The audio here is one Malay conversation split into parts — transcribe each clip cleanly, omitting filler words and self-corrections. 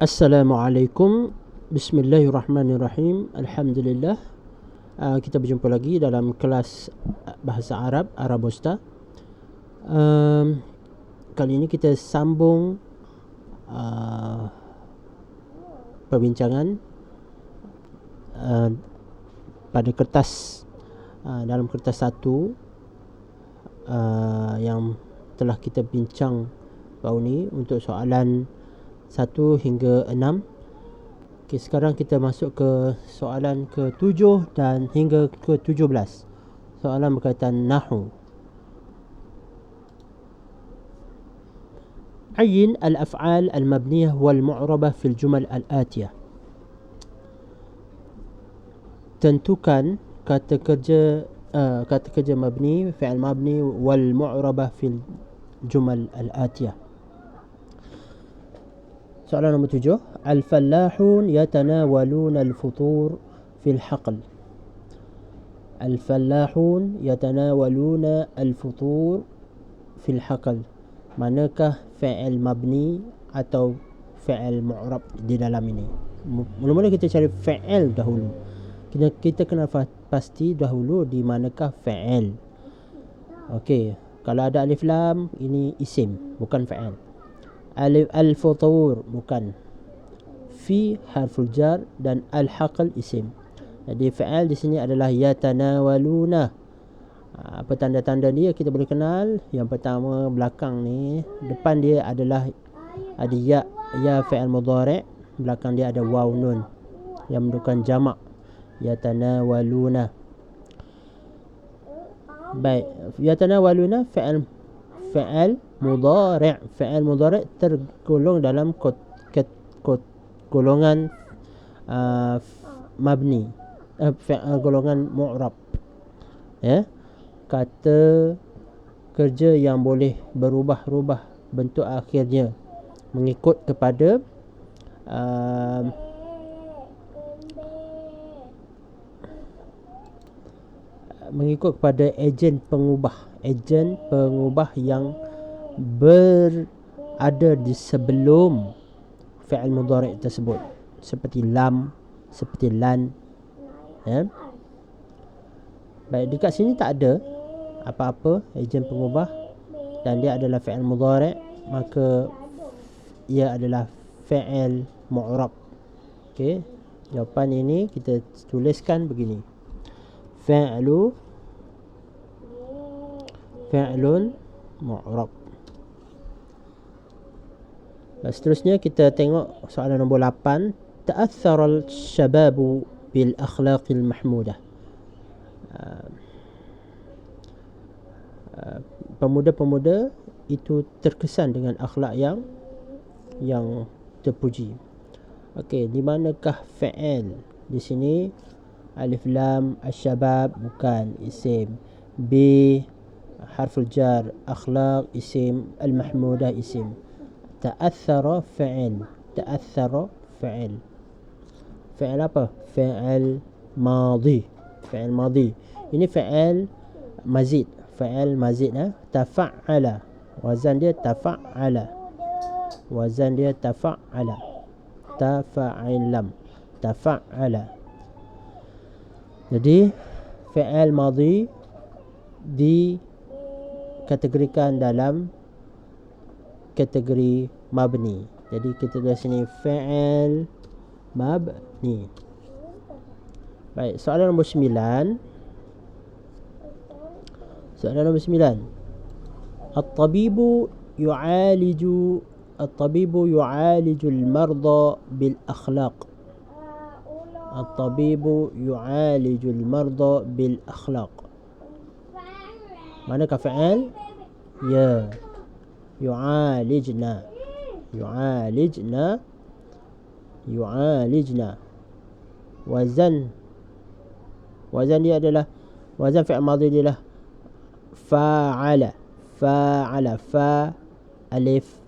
Assalamualaikum. Bismillahirrahmanirrahim. Alhamdulillah. Kita berjumpa lagi dalam kelas bahasa Arab, Arabusta. Kali ini kita sambung perbincangan pada kertas, dalam kertas 1 yang telah kita bincang baru ni untuk soalan 1 hingga 6. Okay, sekarang kita masuk ke soalan ke-7 dan hingga ke-17. Soalan berkaitan Nahu. Ayin al-af'al al-mabniyah wal-mu'rabah fil jumal al-atiyah. Tentukan kata kerja mabni, fi'al mabni wal-mu'rabah fil jumal al-atiyah. Soalan nombor 7. Al-fallahun yatanawaluna al-futur fil haql. Al-fallahun yatanawaluna al-futur fil haql. Manakah fi'il mabni atau fi'il mu'rab di dalam ini? Mula-mula kita cari fi'il dahulu. Kita kena pasti dahulu di manakah fi'il. Okey, kalau ada alif lam, ini isim, bukan fi'il. Al-futur bukan. Fi harful jar dan al-haql isim. Jadi fi'il di sini adalah yatanawaluna. Apa tanda-tanda dia kita boleh kenal? Yang pertama, belakang ni, depan dia adalah ada ya fi'il mudhari', belakang dia ada waw nun yang menunjukkan jamak. Yatanawaluna. Baik, yatanawaluna fi'il mudhari'. Fi'il mudhari' tergolong dalam golongan mabni, golongan mu'rab. Ya, kata kerja yang boleh berubah-ubah bentuk akhirnya mengikut kepada ejen pengubah yang berada di sebelum fi'il mudhari' tersebut, seperti lam, seperti lan. Ya. Baik, dekat sini tak ada apa-apa ejen pengubah dan dia adalah fi'il mudhari', maka ia adalah fi'il mu'rab. Okey, jawapan ini kita tuliskan begini. Fi'lun mu'rab. Seterusnya kita tengok soalan nombor 8. Ta'athara al-shababu bil akhlaqil mahmudah. Pemuda-pemuda itu terkesan dengan akhlak yang terpuji. Okey, di manakah fi'il? Di sini alif lam asy-syabab bukan isim. B harful jar, akhlaq isim, al-mahmudah isim. Ta'athara fi'il. Fi'il apa? Fi'il madhi. Ini fi'il mazid. Tafa'ala. Wazan dia tafa'ala. Tafa'ala. Jadi fi'il madhi dikategorikan dalam kategori mabni. Jadi kita tulis sini fi'il mabni. Baik, soalan nombor 9. At-tabibu yu'aliju al-marda bil akhlaq. Manakah fi'il? Ya, yu'alijna. Wazan dia adalah, wazan fi'il madhi dia adalah fa'ala. Fa alif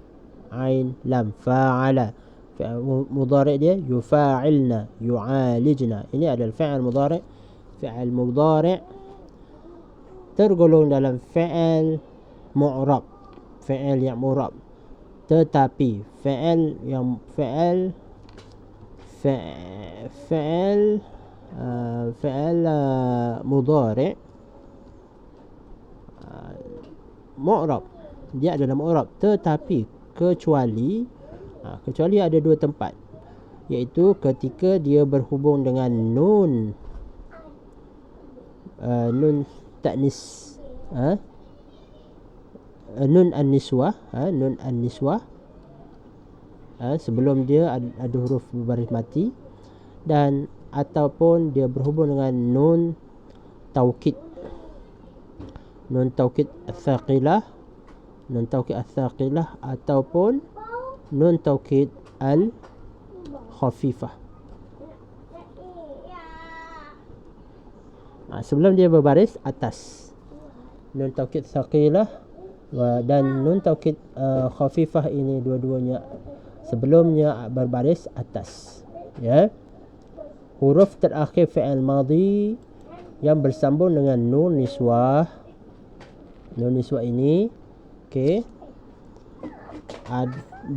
ain lam, fa'ala. Fi'il mudhari' dia yufa'ilna, yu'alijna. Ini adalah fi'il mudhari'. Fi'il mudhari' tergolong dalam fi'il mu'rab, fi'il yang mu'rab. Tetapi fi'il fi'il mudhari' mu'rab, dia adalah mu'rab, tetapi kecuali ada dua tempat, iaitu ketika dia berhubung dengan nun ta'nis, nun an-niswah, sebelum dia ada huruf berbaris mati, dan ataupun dia berhubung dengan nun taukid al-thaqilah, ataupun nun taukid al-khafifah. Sebelum dia berbaris atas, nun taukid thaqilah dan nun taukid khafifah ini dua-duanya sebelumnya berbaris atas, ya. Huruf terakhir fi'il madhi yang bersambung dengan nun niswah ini, okey,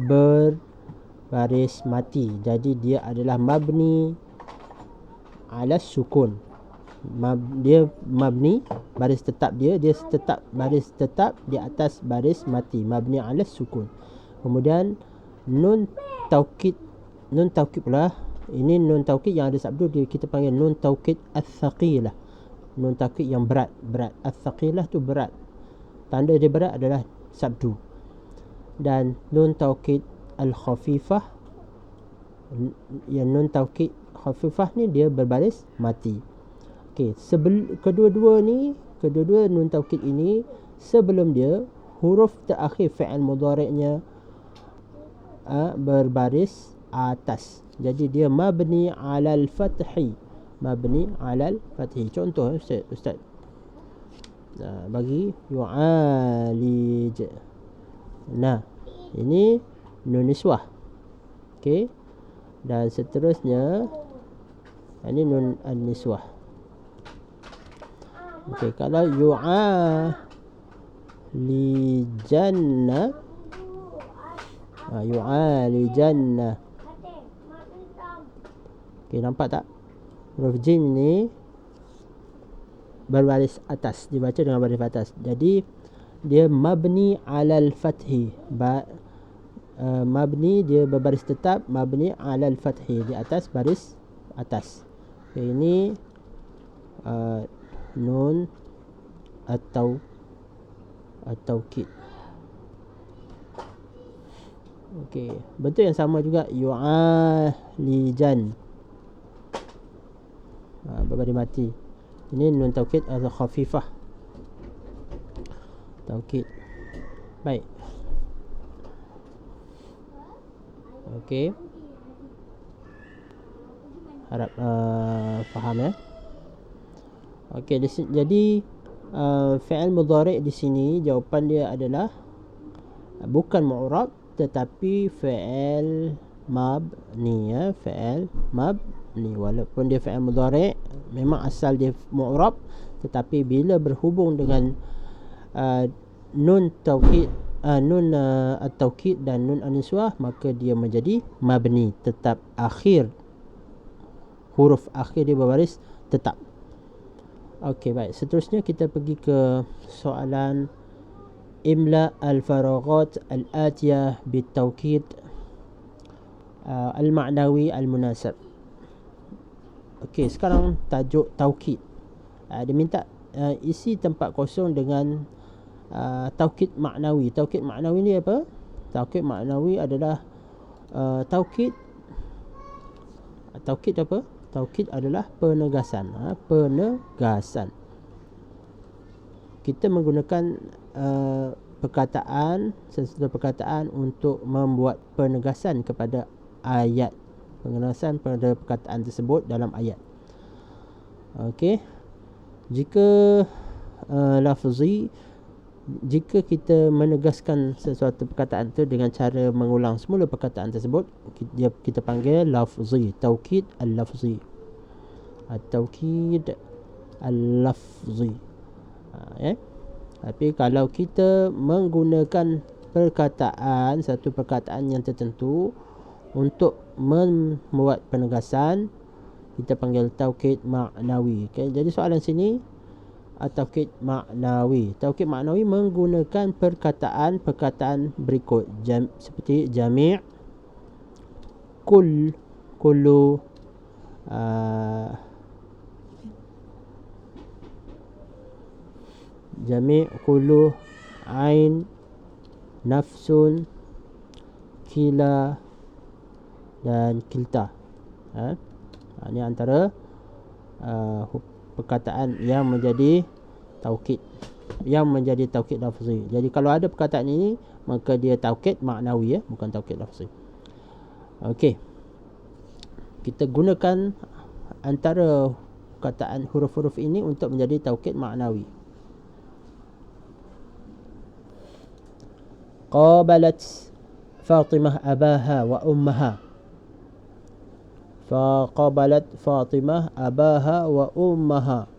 berbaris mati. Jadi dia adalah mabni ala sukun. Dia mabni, baris tetap dia tetap baris tetap di atas baris mati, mabni ala sukun. Kemudian nun taukid pula, ini nun taukid yang ada sabdu, kita panggil nun taukid al-thaqilah, nun taukid yang berat. Al-thaqilah tu berat, tanda dia berat adalah sabdu. Dan nun taukid al-khafifah, yang nun taukid khafifah ni dia berbaris mati. Okey, kedua-dua nun taukid ini sebelum dia huruf terakhir fi'il mudhari'nya berbaris atas. Jadi dia mabni 'alal fathi. Contoh ustaz bagi yu'alij. Nah, ini nun niswah. Okey. Dan seterusnya ini nun an-niswah. Okey, kalau yu'alijanna, okey, nampak tak? Huruf jim ni berbaris atas, dibaca dengan baris atas. Jadi dia mabni alal fathi, mabni dia berbaris tetap, mabni alal fathi, di atas baris atas. Okay, ini nun at-taukid. Okey, bentuk yang sama juga yu'alijan, berbaris mati. Ini nun taukid al-khafifah, taukid. Baik. Okey, harap faham, ya. Okey, jadi fi'il mudhari' di sini jawapan dia adalah bukan mu'rab tetapi fi'il mabni, ya, fi'il mabni. Walaupun dia fi'il mudhari' memang asal dia mu'rab, tetapi bila berhubung dengan nun taukid, nun at-taukid dan nun an-niswah, maka dia menjadi mabni, tetap akhir, huruf akhir dia berbaris tetap. Okey, baik. Seterusnya kita pergi ke soalan imla al-faraghat al-atiyah bit-taukid al-ma'nawi al-munasab. Okey, sekarang tajuk taukid. Dia minta isi tempat kosong dengan taukid maknawi. Taukid maknawi ni apa? Taukid maknawi adalah taukid apa? Taukid adalah penegasan. Penegasan. Kita menggunakan sesuatu perkataan untuk membuat penegasan kepada ayat, penegasan pada perkataan tersebut dalam ayat. Okey. Jika lafzi, jika kita menegaskan sesuatu perkataan itu dengan cara mengulang semula perkataan tersebut, kita panggil lafzi, taukid al-lafzi, at-taukid al-lafzi. Tapi kalau kita menggunakan satu perkataan yang tertentu Untuk membuat penegasan kita panggil taukid maknawi. Okay? Jadi soalan sini taukid maknawi. Taukid maknawi menggunakan perkataan berikut seperti jami', kullu, jami', kullu, ain, nafsun, kila dan kilta. Ini antara perkataan yang menjadi taukid, lafzi. Jadi kalau ada perkataan ini maka dia taukid maknawi, bukan taukid lafzi. Okey. Kita gunakan antara perkataan huruf-huruf ini untuk menjadi taukid maknawi. Qabalat Fatimah abaha wa ummaha. Faqabalat Fatimah abaha wa ummaha.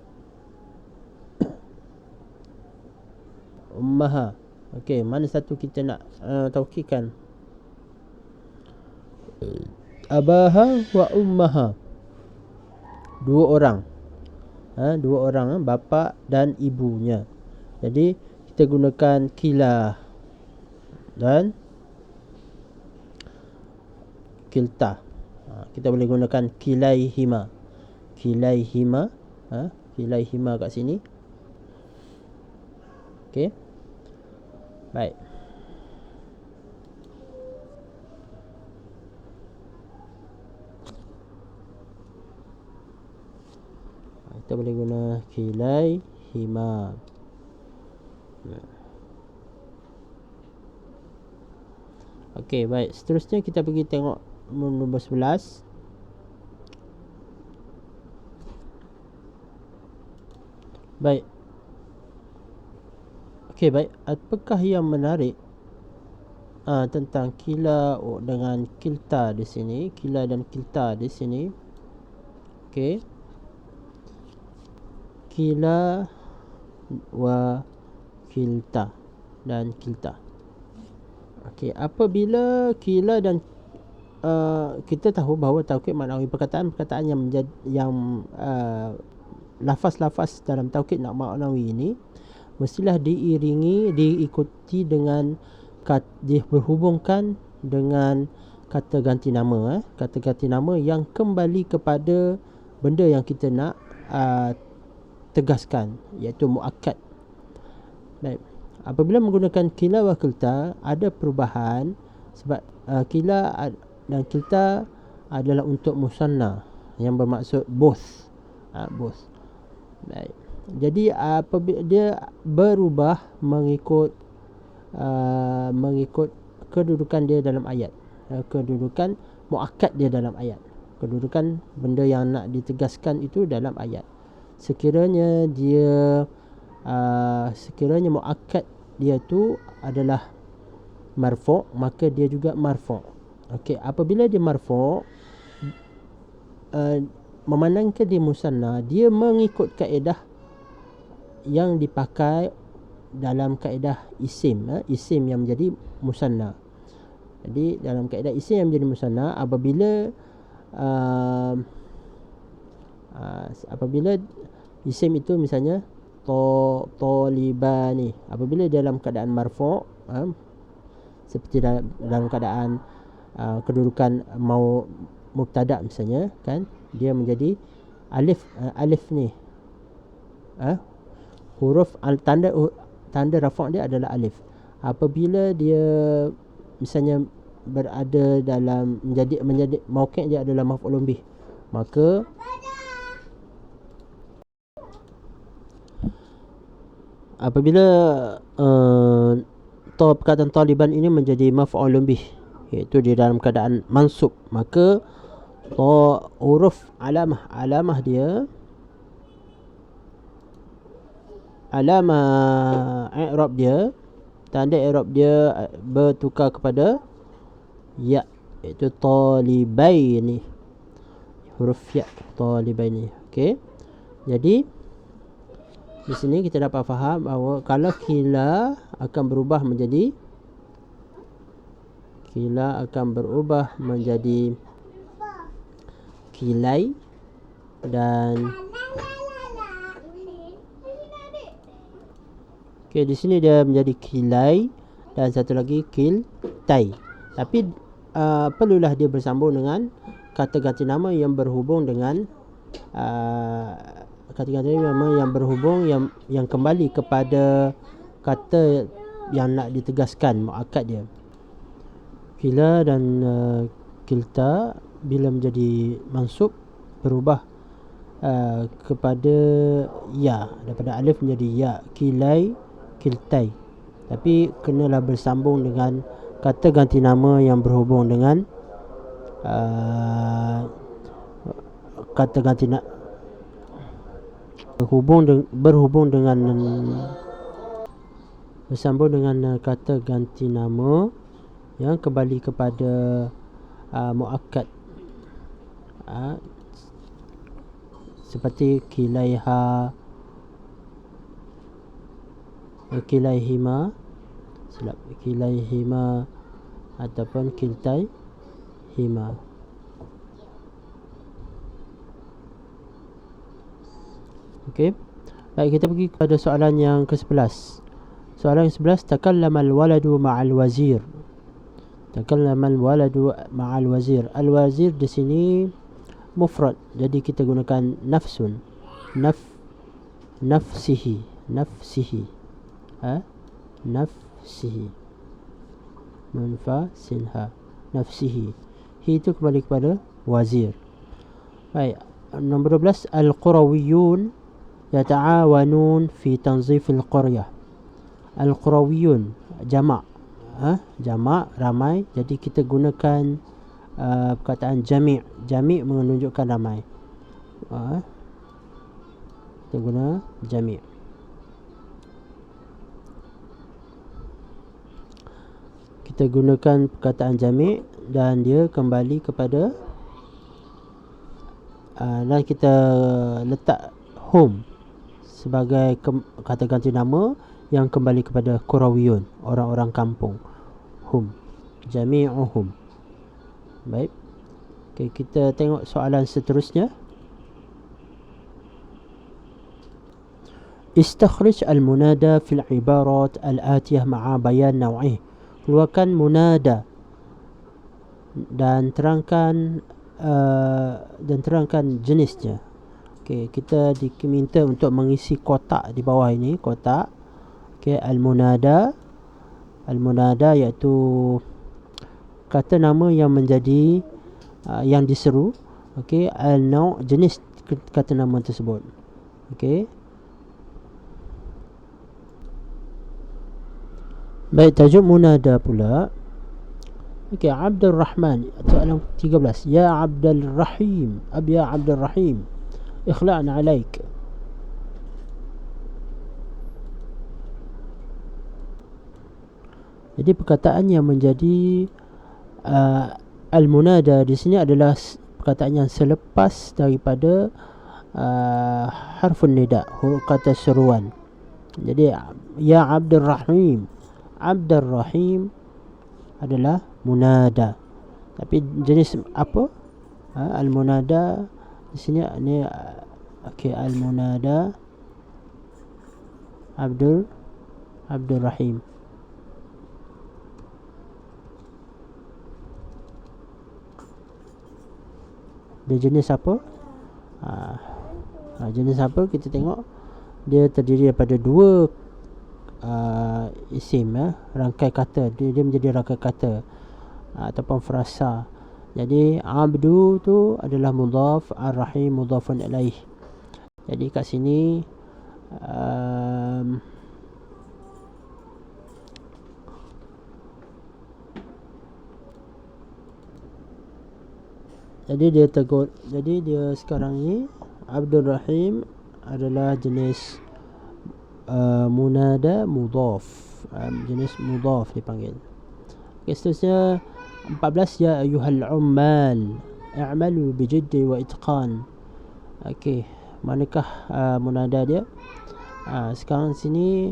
Ummaha. Okey, mana satu kita nak taukidkan? Abaha wa ummaha. Dua orang. Dua orang, bapa dan ibunya. Jadi kita gunakan kila dan kilta. Kita boleh gunakan kilaihima. Kilaihima kat sini. Okey. Baik. Kita boleh guna kilaihima. Okey, baik. Seterusnya kita pergi tengok nombor 11. Baik. Okey, baik. Apakah yang menarik tentang kila dengan kilta di sini? Kila dan kilta di sini. Okey. Kila wa kilta dan kilta. Okey, apabila kila dan kita tahu bahawa taukid maknawi, perkataan-perkataan yang lafaz-lafaz dalam taukid maknawi ini mestilah diikuti dengan berhubungkan dengan kata ganti nama, kata ganti nama yang kembali kepada benda yang kita nak tegaskan, iaitu muakkad. Baik. Apabila menggunakan kila wa kilta ada perubahan sebab kila dan kilta adalah untuk musanna yang bermaksud both. Both. Baik. Jadi apabila dia berubah mengikut kedudukan dia dalam ayat, kedudukan muakkad dia dalam ayat, kedudukan benda yang nak ditegaskan itu dalam ayat. Sekiranya muakkad dia tu adalah marfu', maka dia juga marfu'. Okey, apabila dia marfu', memandangkan dia musanna, dia mengikut kaedah yang dipakai dalam kaedah isim, isim yang menjadi musanna. Jadi dalam kaedah isim yang menjadi musanna, apabila isim itu misalnya talibani, apabila dalam keadaan marfu', seperti dalam keadaan kedudukan mau mubtada misalnya, kan, dia menjadi alif ni, huruf tanda rafa' dia adalah alif. Apabila dia misalnya berada dalam menjadi mauqi' dia adalah maf'ulun bih, maka apabila perkataan taliban ini menjadi maf'ulun bih, iaitu di dalam keadaan mansub, maka huruf alamah dia, alamah i'rab dia, tanda i'rab dia bertukar kepada ya, iaitu talibaini, huruf ya, talibaini. Okey. Jadi di sini kita dapat faham bahawa kalau kila akan berubah menjadi Kila akan berubah menjadi kilai dan di sini dia menjadi kilai dan satu lagi kiltai. Tapi perlulah dia bersambung dengan kata ganti nama yang berhubung dengan kata ganti nama yang berhubung yang kembali kepada kata yang nak ditegaskan muakkad dia. Kila dan kilta bila menjadi mansub berubah kepada ya, daripada alif menjadi ya, kilai kiltai. Tapi kenalah bersambung dengan kata ganti nama yang berhubung dengan kata ganti berhubung dengan bersambung dengan kata ganti nama yang kembali kepada muakkad, seperti kilaiha, kilaihima, kilaihima ataupun kiltaihima. Okey. Baik, kita pergi kepada soalan yang ke-11. Soalan yang ke-11, takallama al-waladu ma'al wazir. Takallama al-waladu ma'al wazir. Al-wazir di sini mufrad, jadi kita gunakan nafsun. Nafsihi. Nafsihi munfasilha, nafsihi. Hi itu kembali kepada wazir. Baik, nombor 12, al-qurawiyun yata'awanun fi tanzif al-qaryah. Al-qurawiyun jamak, jamak ramai, jadi kita gunakan perkataan jami'. Jami' menunjukkan ramai. Kita guna jami'. Kita gunakan perkataan jami' dan dia kembali kepada dan kita letak hum sebagai kata ganti nama yang kembali kepada Qurawiyun, orang-orang kampung. Hum, jami'uhum. Baik. Okay, kita tengok soalan seterusnya. Istakhrij al-munada fil ibarat al-atiyah ma'a bayan naw'ih. Keluarkan munada dan terangkan jenisnya. Okey, kita diminta untuk mengisi kotak di bawah ini, kotak. Okey, al-munada iaitu kata nama yang menjadi yang diseru. Okey, al-naw' jenis kata nama tersebut. Okey. Baik, tajuk munada pula. Okey, Abdul Rahman, soalan 13. Ya Abdul Rahim, ya Abdul Rahim, ikhla'na alaik. Jadi perkataan yang menjadi al-munada di sini adalah perkataan yang selepas daripada harfun nida, huruf kata seruan. Jadi ya Abdul Rahim, Abdul Rahim adalah munada. Tapi jenis apa? Al-munada di sini ni okey, al-munada Abdul Rahim. Dia jenis apa? Jenis apa kita tengok. Dia terdiri daripada dua isim, rangkai kata. Dia menjadi rangkai kata ataupun frasa. Jadi abdu tu adalah mudhaf, ar-rahim mudhafun ilaih. Jadi kat sini jadi dia sekarang ni Abdul Rahim adalah jenis munada mudhaf, jenis mudhaf dipanggil. Okay, seterusnya 14, ya ayyuhal ummal i'malu bijiddi wa itqan. Okey, manakah munada dia? Sekarang sini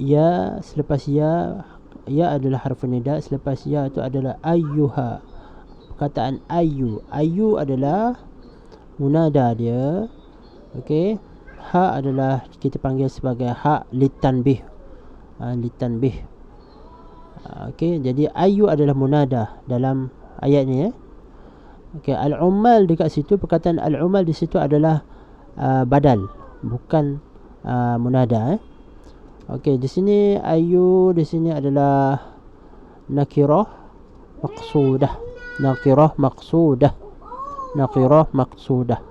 ya, selepas ya ya adalah harfu nida. Selepas ya itu adalah ayyuha. Perkataan ayyu adalah munada dia. Okey, ha adalah kita panggil sebagai ha litanbih. Litanbih. Okey, jadi ayyu adalah munada dalam ayat ni. Okey, al-ummal dekat situ, perkataan al-ummal di situ adalah badal, bukan munada. Okey, di sini ayyu di sini adalah nakirah maqsudah. Nakirah maqsudah. Nakirah maqsudah.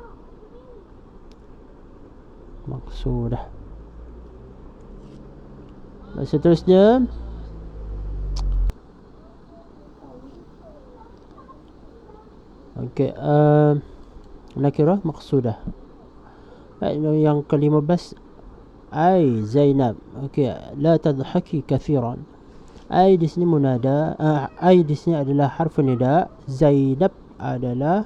Maqsudah. Seterusnya okey, nakirah maqsudah. Yang ke-15 ay Zainab. Okey, la tadhaki kathiran. Ay di sini munada, ay di sini adalah harfu nida. Zainab adalah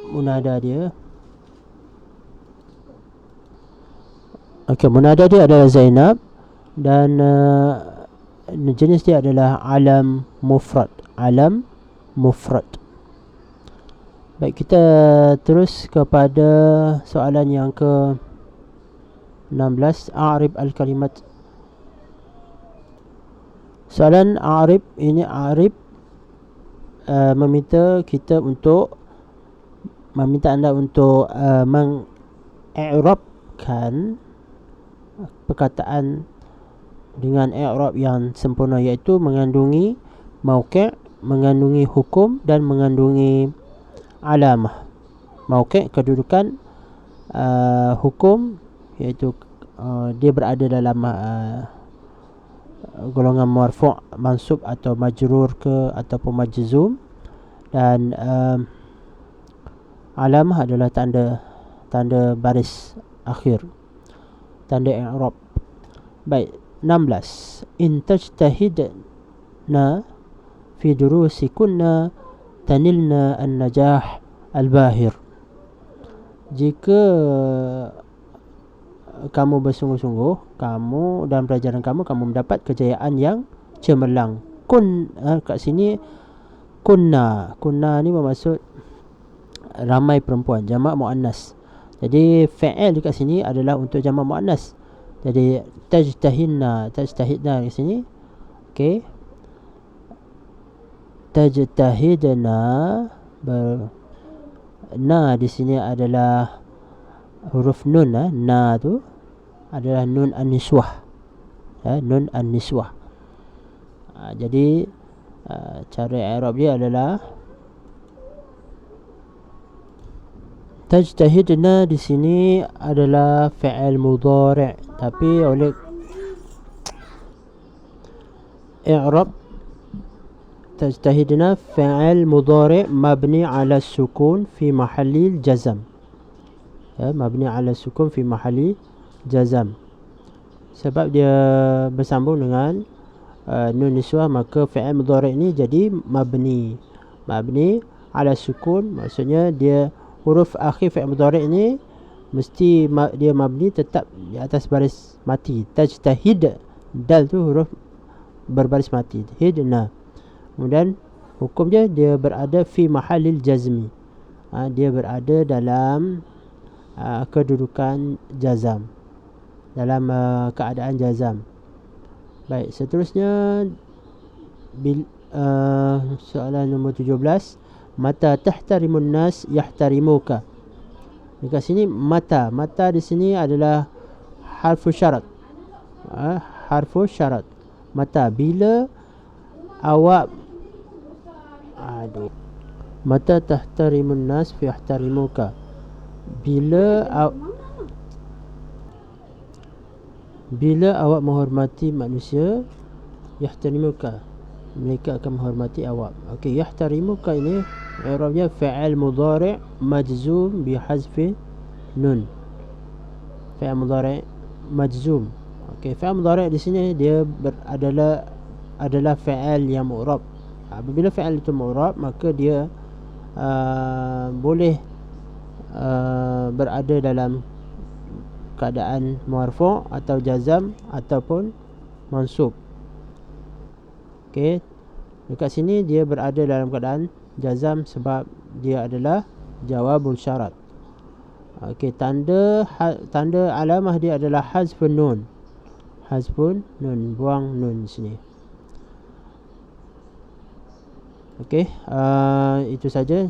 munada dia. Okey, munada dia adalah Zainab dan jenis dia adalah alam mufrad. Alam mufrad. Baik, kita terus kepada soalan yang ke 16. A'rib al-kalimat. Soalan a'rib ini, a'rib meminta anda untuk meng-i'rabkan perkataan dengan i'rab yang sempurna, iaitu mengandungi mauqi', mengandungi hukum dan mengandungi alamah. Mauqi' kedudukan, hukum iaitu dia berada dalam golongan marfu', mansub atau majrur ke ataupun majzum, dan alamah adalah tanda baris akhir, tanda i'rab. Baik, 16. In tajtahidna fi durusikunna tanilna an-najah al-bahir. Jika kamu bersungguh-sungguh, kamu dalam pelajaran kamu mendapat kejayaan yang cemerlang. Kat sini kunna ni bermaksud ramai perempuan, jamak muannas. Jadi fa'il dekat sini adalah untuk jamak muannas. Jadi tajtahidna di sini. Okey, tajtahidna na di sini adalah huruf nun. Na tu adalah nun an-niswah. Nun an-niswah. Jadi cara i'rab dia adalah tajtahidna di sini adalah fi'il mudhari', tapi oleh i'rab tajtahidna fi'il mudhari' mabni 'ala sukun fi mahalli jazm. Mabni 'ala sukun fi mahalli jazm. Sebab dia bersambung dengan nun niswah, maka fi'il mudhari' ni jadi mabni 'ala sukun. Maksudnya dia huruf akhir fi'il mudhari' ni mesti dia mabni, tetap di atas baris mati. Tajtahid, dal tu huruf berbaris mati. Hidna. Kemudian hukum dia berada fi mahallil jazmi. Dia berada dalam kedudukan jazam, dalam keadaan jazam. Baik, seterusnya soalan nombor 17. Mata tahtarimun nas yahtarimuka. Dekat sini mata di sini adalah harfu syarat. Harfu syarat. Mata, bila awak mata tahtarimun nas yahtarimuka. Bila awak menghormati manusia, yahtarimuka, mereka akan menghormati awak. Okey, yahtarimuka ini i'rabnya fi'il mudhari' majzum bi hazfi nun. Fi'il mudhari' majzum. Okey, fi'il mudhari' di sini dia adalah fi'il yang mu'rab. Apabila fi'il itu mu'rab, maka dia boleh berada dalam keadaan marfu' atau jazam ataupun mansub. Okey, dekat sini dia berada dalam keadaan jazam sebab dia adalah jawabul syarat. Okey, tanda alamah dia adalah hazfun nun. Hazfun nun, buang nun sini. Okey, itu saja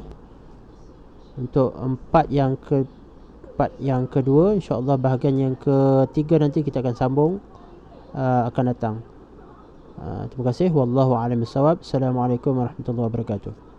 untuk empat yang kedua. InsyaAllah bahagian yang ketiga nanti kita akan sambung akan datang. Terima kasih. Wallahu a'lam bissawab. Assalamualaikum warahmatullahi wabarakatuh.